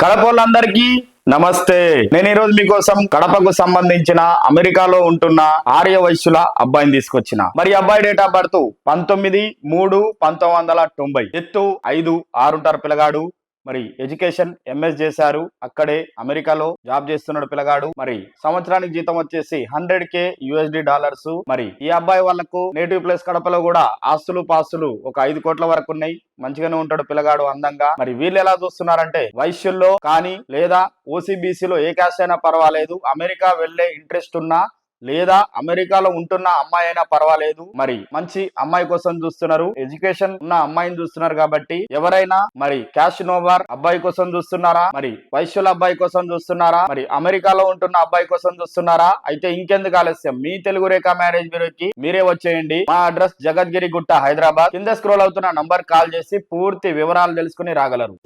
కడపలందరికీ నమస్తే. నేను ఈరోజు మీకోసం కడపకు సంబంధించిన అమెరికాలో ఉంటున్న ఆర్య వైశ్యుల అబ్బాయిని తీసుకొచ్చిన. మరి అబ్బాయి డేట్ ఆఫ్ బర్త్ 19/3/1990, ఎత్తు 5'6" పిల్లగాడు. మరి ఎడ్యుకేషన్ ఎంఎస్ చేశారు, అక్కడే అమెరికాలో జాబ్ చేస్తున్నాడు పిల్లగాడు. మరి సంవత్సరానికి జీతం వచ్చేసి $100K. మరి ఈ అబ్బాయి వాళ్ళకు నేటివ్ ప్లేస్ కడపలో కూడా ఆస్తులు పాస్తులు ఒక 5 కోట్ల వరకు ఉన్నాయి. మంచిగానే ఉంటాడు పిల్లగాడు, అందంగా. మరి వీళ్ళు ఎలా చూస్తున్నారంటే, వైశ్యుల్లో కానీ లేదా ఓసీబీసీలో ఏ క్యాస్ట్ అయినా పర్వాలేదు, అమెరికా వెళ్లే ఇంట్రెస్ట్ ఉన్నా లేదా అమెరికాలో ఉంటున్న అమ్మాయి అయినా పర్వాలేదు, మరి మంచి అమ్మాయి కోసం చూస్తున్నారు, ఎడ్యుకేషన్ ఉన్న అమ్మాయిని చూస్తున్నారు. కాబట్టి ఎవరైనా మరి క్యాష్ నోవర్ అబ్బాయి కోసం చూస్తున్నారా, మరి వైశ్యుల అబ్బాయి కోసం చూస్తున్నారా, మరి అమెరికాలో ఉంటున్న అబ్బాయి కోసం చూస్తున్నారా, అయితే ఇంకెందుకు ఆలస్యం, మీ తెలుగు రేఖ మ్యారేజ్ బ్యూరోకి మీరే వచ్చేయండి. మా అడ్రస్ జగద్గిరి గుట్ట, హైదరాబాద్. కింద స్క్రోల్ అవుతున్న నంబర్ కాల్ చేసి పూర్తి వివరాలు తెలుసుకుని రాగలరు.